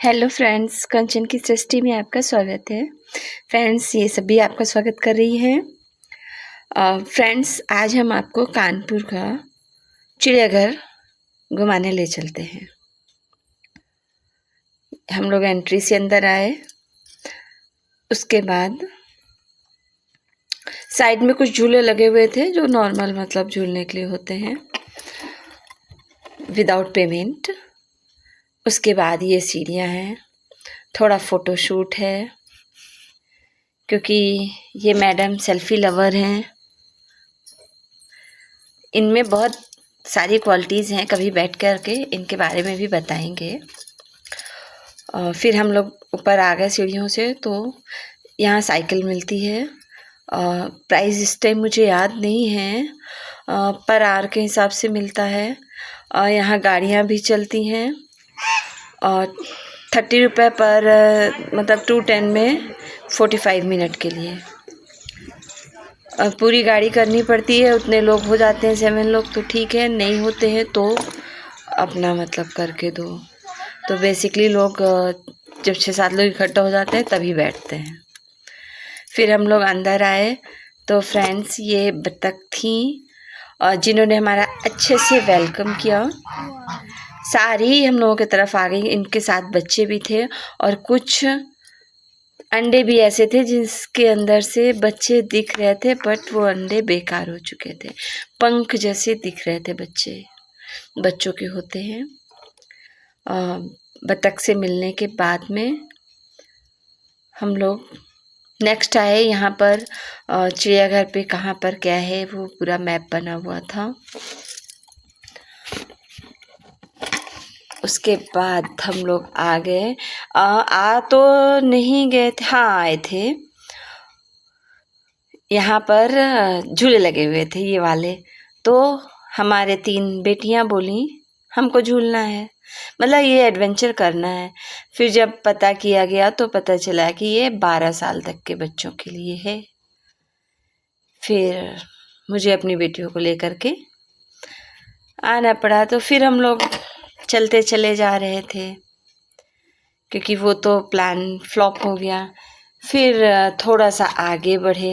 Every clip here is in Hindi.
हेलो फ्रेंड्स, कंचन की सृष्टि में आपका स्वागत है। फ्रेंड्स, ये सभी आपका स्वागत कर रही हैं। फ्रेंड्स, आज हम आपको कानपुर का चिड़ियाघर घुमाने ले चलते हैं। हम लोग एंट्री से अंदर आए, उसके बाद साइड में कुछ झूले लगे हुए थे जो नॉर्मल मतलब झूलने के लिए होते हैं विदाउट पेमेंट। उसके बाद ये सीढ़ियाँ हैं, थोड़ा फ़ोटोशूट है क्योंकि ये मैडम सेल्फ़ी लवर हैं। इनमें बहुत सारी क्वालिटीज़ हैं, कभी बैठ कर के इनके बारे में भी बताएंगे। फिर हम लोग ऊपर आ गए सीढ़ियों से, तो यहाँ साइकिल मिलती है। प्राइस इस टाइम मुझे याद नहीं है, पर आवर के हिसाब से मिलता है। यहाँ गाड़ियाँ भी चलती हैं और 30 रुपये पर मतलब 210 में 45 मिनट के लिए। पूरी गाड़ी करनी पड़ती है, उतने लोग हो जाते हैं 7 लोग तो ठीक है, नहीं होते हैं तो अपना मतलब करके दो। तो बेसिकली लोग जब 6-7 लोग इकट्ठा हो जाते हैं तभी बैठते हैं। फिर हम लोग अंदर आए तो फ्रेंड्स ये बतख थी और जिन्होंने हमारा अच्छे से वेलकम किया। सारी हम लोगों की तरफ आ गई, इनके साथ बच्चे भी थे और कुछ अंडे भी ऐसे थे जिसके अंदर से बच्चे दिख रहे थे, बट वो अंडे बेकार हो चुके थे, पंख जैसे दिख रहे थे। बच्चों के होते हैं। बतख से मिलने के बाद में हम लोग नेक्स्ट आए। यहाँ पर चिड़ियाघर पे कहाँ पर क्या है वो पूरा मैप बना हुआ था। उसके बाद हम लोग आ गए। तो नहीं गए थे, हाँ आए थे। यहाँ पर झूले लगे हुए थे ये वाले, तो हमारे 3 बेटियाँ बोली हमको झूलना है, मतलब ये एडवेंचर करना है। फिर जब पता किया गया तो पता चला कि ये 12 साल तक के बच्चों के लिए है। फिर मुझे अपनी बेटियों को लेकर के आना पड़ा, तो फिर हम लोग चलते चले जा रहे थे क्योंकि वो तो प्लान फ्लॉप हो गया। फिर थोड़ा सा आगे बढ़े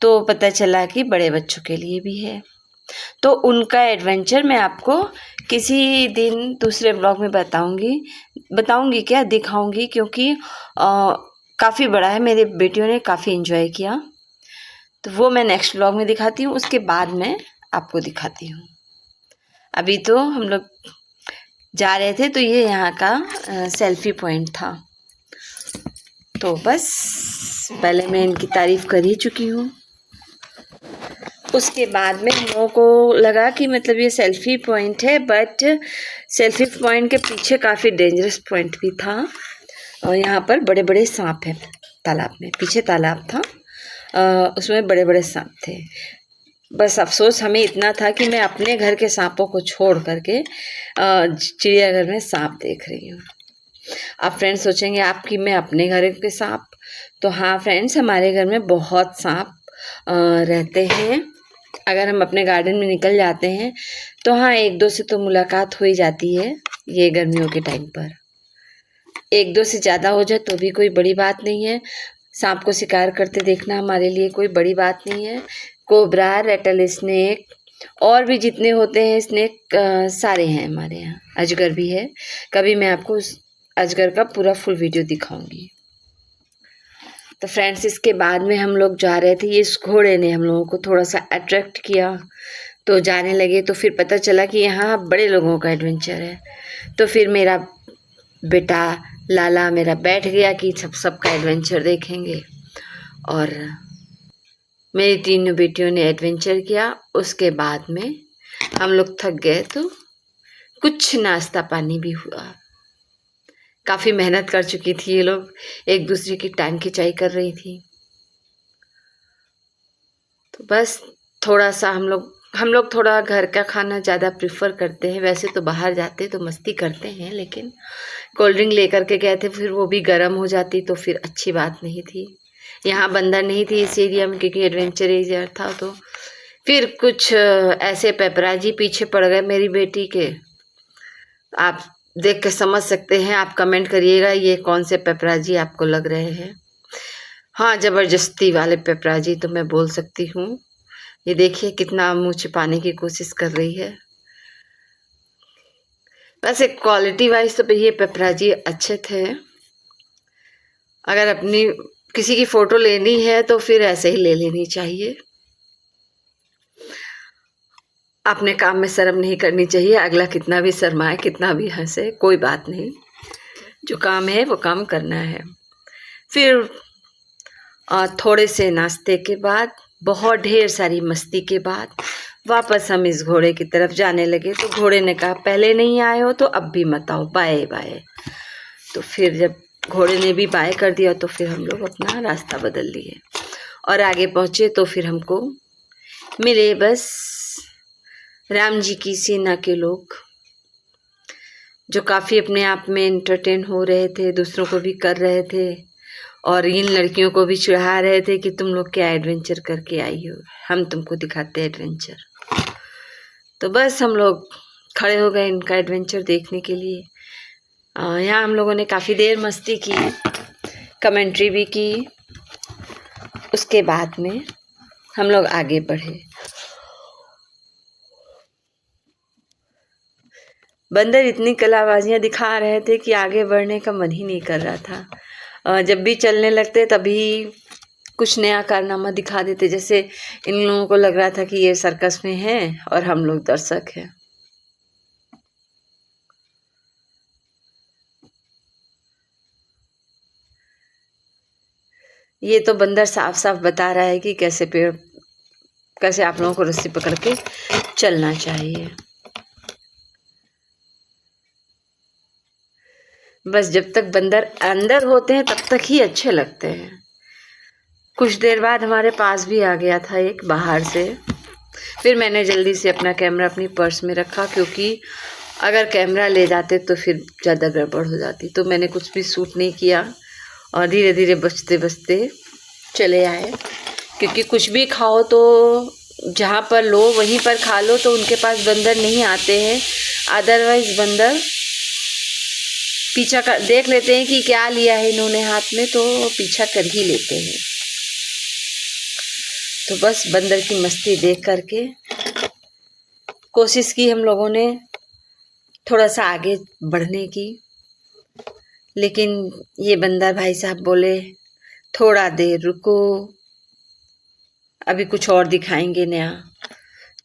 तो पता चला कि बड़े बच्चों के लिए भी है। तो उनका एडवेंचर मैं आपको किसी दिन दूसरे ब्लॉग में बताऊंगी क्या, दिखाऊंगी, क्योंकि काफ़ी बड़ा है। मेरे बेटियों ने काफ़ी एंजॉय किया, तो वो मैं नेक्स्ट ब्लॉग में दिखाती हूँ। उसके बाद मैं आपको दिखाती हूँ। अभी तो हम लोग जा रहे थे, तो ये यहाँ का सेल्फी पॉइंट था। तो बस पहले मैं इनकी तारीफ़ कर ही चुकी हूँ। उसके बाद में हम लोगों को लगा कि मतलब ये सेल्फी पॉइंट है, बट सेल्फी पॉइंट के पीछे काफ़ी डेंजरस पॉइंट भी था। और यहाँ पर बड़े बड़े सांप हैं तालाब में, पीछे तालाब था, उसमें बड़े बड़े सांप थे। बस अफसोस हमें इतना था कि मैं अपने घर के सांपों को छोड़ करके चिड़ियाघर में सांप देख रही हूँ। अब फ्रेंड्स सोचेंगे आपकी मैं अपने घर के सांप, तो हाँ फ्रेंड्स, हमारे घर में बहुत सांप रहते हैं। अगर हम अपने गार्डन में निकल जाते हैं तो हाँ 1-2 से तो मुलाकात हो ही जाती है। ये गर्मियों के टाइम पर 1-2 से ज़्यादा हो जाए तो भी कोई बड़ी बात नहीं है। सांप को शिकार करते देखना हमारे लिए कोई बड़ी बात नहीं है। कोबरा, रेटल स्नेक और भी जितने होते हैं स्नेक सारे हैं हमारे यहाँ। अजगर भी है, कभी मैं आपको उस अजगर का पूरा फुल वीडियो दिखाऊंगी। तो फ्रेंड्स, इसके बाद में हम लोग जा रहे थे, ये इस घोड़े ने हम लोगों को थोड़ा सा अट्रैक्ट किया, तो जाने लगे। तो फिर पता चला कि यहाँ बड़े लोगों का एडवेंचर है। तो फिर मेरा बेटा लाला मेरा बैठ गया कि सबका एडवेंचर देखेंगे, और मेरी 3 बेटियों ने एडवेंचर किया। उसके बाद में हम लोग थक गए तो कुछ नाश्ता पानी भी हुआ। काफ़ी मेहनत कर चुकी थी ये लोग, एक दूसरे की टांग खिंचाई कर रही थी। तो बस थोड़ा सा हम लोग थोड़ा घर का खाना ज़्यादा प्रेफर करते हैं। वैसे तो बाहर जाते तो मस्ती करते हैं, लेकिन कोल्ड ड्रिंक लेकर के गए थे, फिर वो भी गर्म हो जाती तो फिर अच्छी बात नहीं थी। यहाँ बंदर नहीं थी इस एरिया में क्योंकि एडवेंचर एरिया था। तो फिर कुछ ऐसे पेपराजी पीछे पड़ गए मेरी बेटी के, आप देख के समझ सकते हैं। आप कमेंट करिएगा ये कौन से पेपराजी आपको लग रहे हैं। हाँ, ज़बरदस्ती वाले पेपराजी तो मैं बोल सकती हूँ। ये देखिए कितना मुँह छिपाने की कोशिश कर रही है। वैसे क्वालिटी वाइज तो ये पेपराजी अच्छे थे। अगर अपनी किसी की फ़ोटो लेनी है तो फिर ऐसे ही ले लेनी चाहिए। अपने काम में शर्म नहीं करनी चाहिए। अगला कितना भी शर्माए, कितना भी हंसे, कोई बात नहीं। जो काम है वो काम करना है। फिर थोड़े से नाश्ते के बाद, बहुत ढेर सारी मस्ती के बाद वापस हम इस घोड़े की तरफ जाने लगे। तो घोड़े ने कहा पहले नहीं आए हो तो अब भी मत आओ, बाय बाय। तो फिर जब घोड़े ने भी बाय कर दिया तो फिर हम लोग अपना रास्ता बदल लिए और आगे पहुँचे। तो फिर हमको मिले बस राम जी की सेना के लोग, जो काफ़ी अपने आप में एंटरटेन हो रहे थे, दूसरों को भी कर रहे थे और इन लड़कियों को भी चिढ़ा रहे थे कि तुम लोग क्या एडवेंचर करके आई हो, हम तुमको दिखाते हैं एडवेंचर। तो बस हम लोग खड़े हो गए इनका एडवेंचर देखने के लिए। यहाँ हम लोगों ने काफ़ी देर मस्ती की, कमेंट्री भी की। उसके बाद में हम लोग आगे बढ़े। बंदर इतनी कलाबाजियाँ दिखा रहे थे कि आगे बढ़ने का मन ही नहीं कर रहा था। जब भी चलने लगते तभी कुछ नया कारनामा दिखा देते, जैसे इन लोगों को लग रहा था कि ये सर्कस में हैं और हम लोग दर्शक हैं। ये तो बंदर साफ साफ बता रहा है कि कैसे आप लोगों को रस्सी पकड़ के चलना चाहिए। बस जब तक बंदर अंदर होते हैं तब तक ही अच्छे लगते हैं। कुछ देर बाद हमारे पास भी आ गया था एक बाहर से। फिर मैंने जल्दी से अपना कैमरा अपनी पर्स में रखा, क्योंकि अगर कैमरा ले जाते तो फिर ज़्यादा गड़बड़ हो जाती। तो मैंने कुछ भी शूट नहीं किया और धीरे धीरे बचते बचते चले आए, क्योंकि कुछ भी खाओ तो जहाँ पर लो वहीं पर खा लो। तो उनके पास बंदर नहीं आते हैं, अदरवाइज बंदर पीछा कर देख लेते हैं कि क्या लिया है इन्होंने हाथ में, तो पीछा कर ही लेते हैं। तो बस बंदर की मस्ती देख करके कोशिश की हम लोगों ने थोड़ा सा आगे बढ़ने की, लेकिन ये बंदर भाई साहब बोले थोड़ा देर रुको, अभी कुछ और दिखाएंगे नया।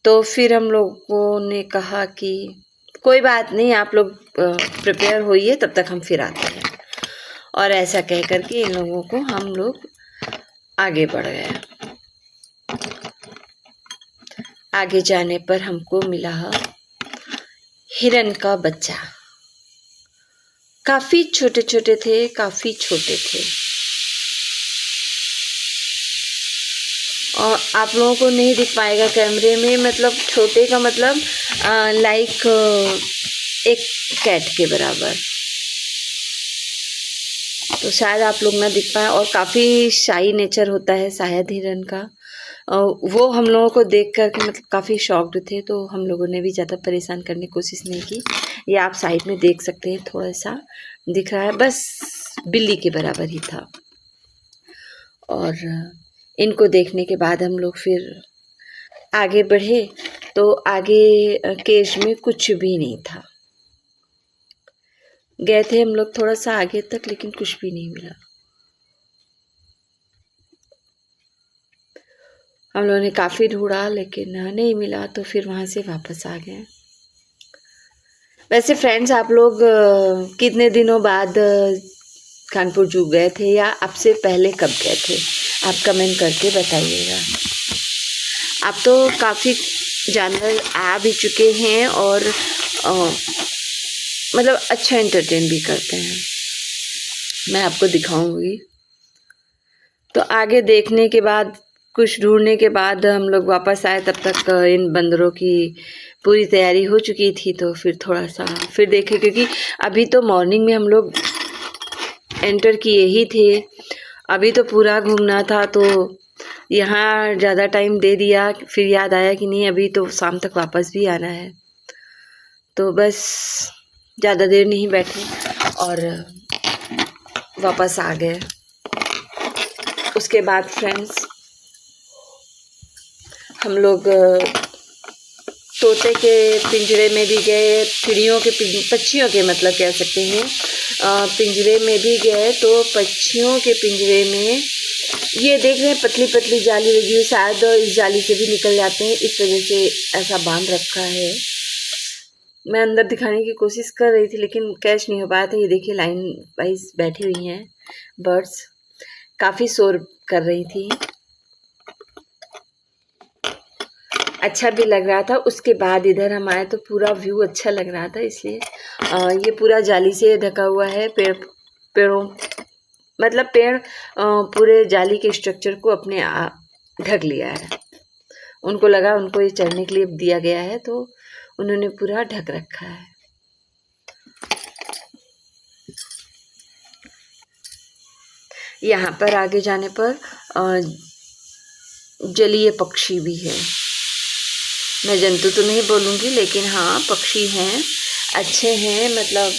तो फिर हम लोगों ने कहा कि कोई बात नहीं, आप लोग प्रिपेयर होइए, तब तक हम फिर आते हैं। और ऐसा कह करके इन लोगों को हम लोग आगे बढ़ गए। आगे जाने पर हमको मिला हिरन का बच्चा। काफ़ी छोटे छोटे थे, काफ़ी छोटे थे। और आप लोगों को नहीं दिख पाएगा कैमरे में, मतलब छोटे का मतलब लाइक एक कैट के बराबर। तो शायद आप लोग ना दिख पाए। और काफ़ी शाई नेचर होता है शायद हिरन का। वो हम लोगों को देख कर मतलब काफ़ी शॉक्ड थे, तो हम लोगों ने भी ज़्यादा परेशान करने की कोशिश नहीं की। ये आप साइड में देख सकते हैं, थोड़ा सा दिख रहा है, बस बिल्ली के बराबर ही था। और इनको देखने के बाद हम लोग फिर आगे बढ़े। तो आगे केज में कुछ भी नहीं था। गए थे हम लोग थोड़ा सा आगे तक, लेकिन कुछ भी नहीं मिला। हम लोगों ने काफ़ी ढूंढा लेकिन नहीं मिला, तो फिर वहाँ से वापस आ गए। वैसे फ्रेंड्स, आप लोग कितने दिनों बाद कानपुर जू गए थे, या आपसे पहले कब गए थे, आप कमेंट करके बताइएगा। आप तो काफ़ी जानवर आ भी चुके हैं और मतलब अच्छा एंटरटेन भी करते हैं। मैं आपको दिखाऊंगी। तो आगे देखने के बाद, कुछ ढूंढने के बाद हम लोग वापस आए। तब तक इन बंदरों की पूरी तैयारी हो चुकी थी। तो फिर थोड़ा सा फिर देखे, क्योंकि अभी तो मॉर्निंग में हम लोग एंटर किए ही थे, अभी तो पूरा घूमना था। तो यहाँ ज़्यादा टाइम दे दिया, फिर याद आया कि नहीं अभी तो शाम तक वापस भी आना है। तो बस ज़्यादा देर नहीं बैठे और वापस आ गए। उसके बाद फ्रेंड्स हम लोग तोते के पिंजरे में भी गए, चिड़ियों के पक्षियों के मतलब कह सकते हैं पिंजरे में भी गए। तो पक्षियों के पिंजरे में ये देख रहे हैं पतली पतली जाली लगी हुई, शायद इस जाली से भी निकल जाते हैं, इस वजह से ऐसा बांध रखा है। मैं अंदर दिखाने की कोशिश कर रही थी लेकिन कैच नहीं हो पाया था। ये देखिए लाइन वाइज बैठी हुई हैं बर्ड्स, काफ़ी शोर कर रही थी, अच्छा भी लग रहा था। उसके बाद इधर हम आए तो पूरा व्यू अच्छा लग रहा था, इसलिए ये पूरा जाली से ढका हुआ है। पेड़ों मतलब पेड़ पूरे जाली के स्ट्रक्चर को अपने ढक लिया है। उनको लगा उनको ये चढ़ने के लिए दिया गया है तो उन्होंने पूरा ढक रखा है। यहाँ पर आगे जाने पर जलीय पक्षी भी है। मैं जंतु तो नहीं बोलूँगी लेकिन हाँ पक्षी हैं, अच्छे हैं। मतलब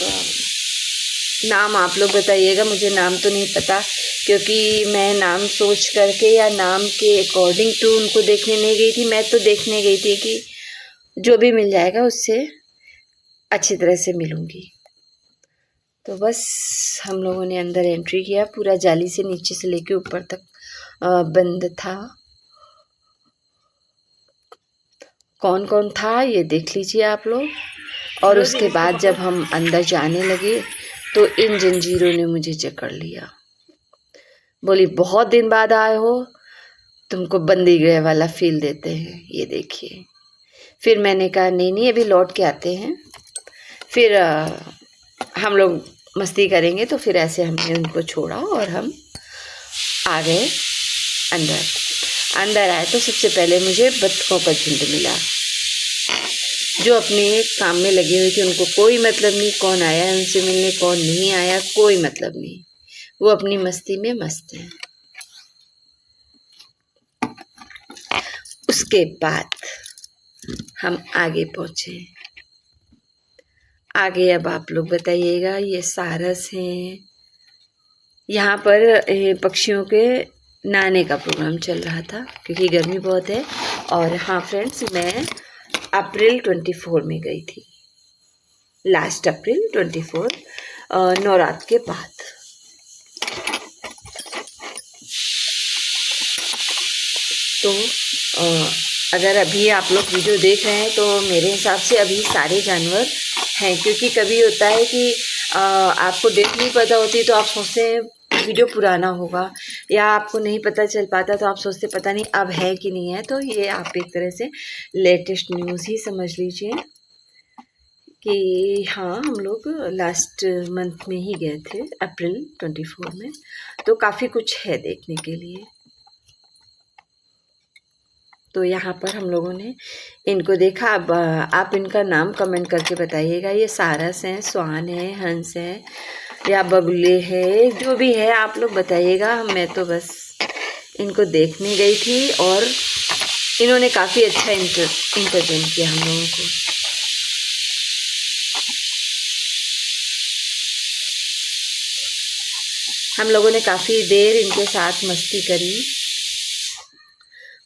नाम आप लोग बताइएगा, मुझे नाम तो नहीं पता क्योंकि मैं नाम सोच करके या नाम के अकॉर्डिंग टू उनको देखने नहीं गई थी। मैं तो देखने गई थी कि जो भी मिल जाएगा उससे अच्छी तरह से मिलूँगी। तो बस हम लोगों ने अंदर एंट्री किया, पूरा जाली से नीचे से लेके ऊपर तक बंद था। कौन कौन था ये देख लीजिए आप लोग। और उसके बाद जब हम अंदर जाने लगे तो इन जंजीरों ने मुझे जकड़ लिया। बोली बहुत दिन बाद आए हो, तुमको बंदी गृह वाला फील देते हैं, ये देखिए। फिर मैंने कहा नहीं अभी लौट के आते हैं, फिर हम लोग मस्ती करेंगे। तो फिर ऐसे हमने उनको छोड़ा और हम आ गए अंदर आए तो सबसे पहले मुझे बत्तखों का झुंड मिला जो अपने काम में लगे हुए थे। उनको कोई मतलब नहीं कौन आया है उनसे मिलने, कौन नहीं आया, कोई मतलब नहीं, वो अपनी मस्ती में मस्त हैं। उसके बाद हम आगे पहुँचे। आगे अब आप लोग बताइएगा। ये सारस हैं। यहाँ पर पक्षियों के नहाने का प्रोग्राम चल रहा था क्योंकि गर्मी बहुत है। और हाँ फ्रेंड्स, मैं अप्रैल 24 में गई थी, लास्ट अप्रैल 24 नवरात्र के बाद। तो अगर अभी आप लोग वीडियो देख रहे हैं तो मेरे हिसाब से अभी सारे जानवर हैं, क्योंकि कभी होता है कि आपको डेट नहीं पता होती तो आप सोचते हैं वीडियो पुराना होगा, या आपको नहीं पता चल पाता तो आप सोचते पता नहीं अब है कि नहीं है। तो ये आप एक तरह से लेटेस्ट न्यूज़ ही समझ लीजिए कि हाँ हम लोग लास्ट मंथ में ही गए थे अप्रैल 24 में। तो काफ़ी कुछ है देखने के लिए। तो यहाँ पर हम लोगों ने इनको देखा। अब आप इनका नाम कमेंट करके बताइएगा। ये सारस हैं, स्वान है, हंस है या बगुले है, जो भी है आप लोग बताइएगा। मैं तो बस इनको देखने गई थी और इन्होंने काफ़ी अच्छा इंटरटेन किया हम लोगों को। हम लोगों ने काफ़ी देर इनके साथ मस्ती करी।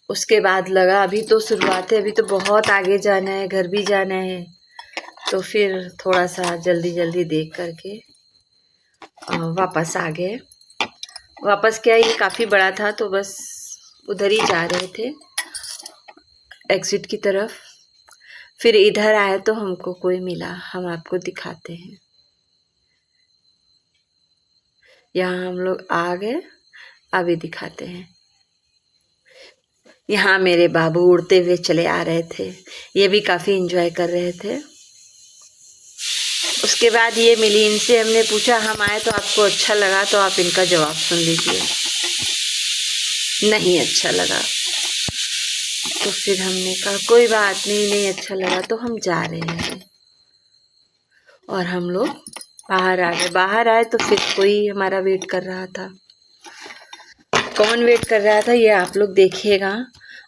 उसके बाद लगा अभी तो शुरुआत है, अभी तो बहुत आगे जाना है, घर भी जाना है। तो फिर थोड़ा सा जल्दी जल्दी देख करके वापस आ गए। वापस क्या, ये काफ़ी बड़ा था तो बस उधर ही जा रहे थे एग्ज़िट की तरफ। फिर इधर आए तो हमको कोई मिला, हम आपको दिखाते हैं। यहाँ हम लोग आ गए, अभी दिखाते हैं। यहाँ मेरे बाबू उड़ते हुए चले आ रहे थे, ये भी काफ़ी एंजॉय कर रहे थे। उसके बाद ये मिली, इनसे हमने पूछा हम आए तो आपको अच्छा लगा, तो आप इनका जवाब सुन लीजिए। नहीं अच्छा लगा। तो फिर हमने कहा कोई बात नहीं, नहीं अच्छा लगा तो हम जा रहे हैं। और हम लोग बाहर आ गए। बाहर आए तो फिर कोई हमारा वेट कर रहा था। कौन वेट कर रहा था ये आप लोग देखिएगा।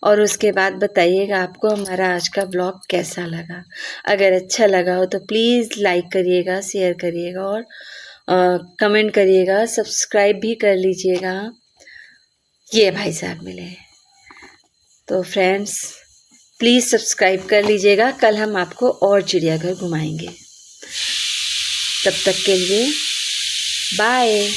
और उसके बाद बताइएगा आपको हमारा आज का ब्लॉग कैसा लगा। अगर अच्छा लगा हो तो प्लीज़ लाइक करिएगा, शेयर करिएगा और कमेंट करिएगा, सब्सक्राइब भी कर लीजिएगा। ये भाई साहब मिले हैं, तो फ्रेंड्स प्लीज़ सब्सक्राइब कर लीजिएगा। कल हम आपको और चिड़ियाघर घुमाएंगे। तब तक के लिए बाय।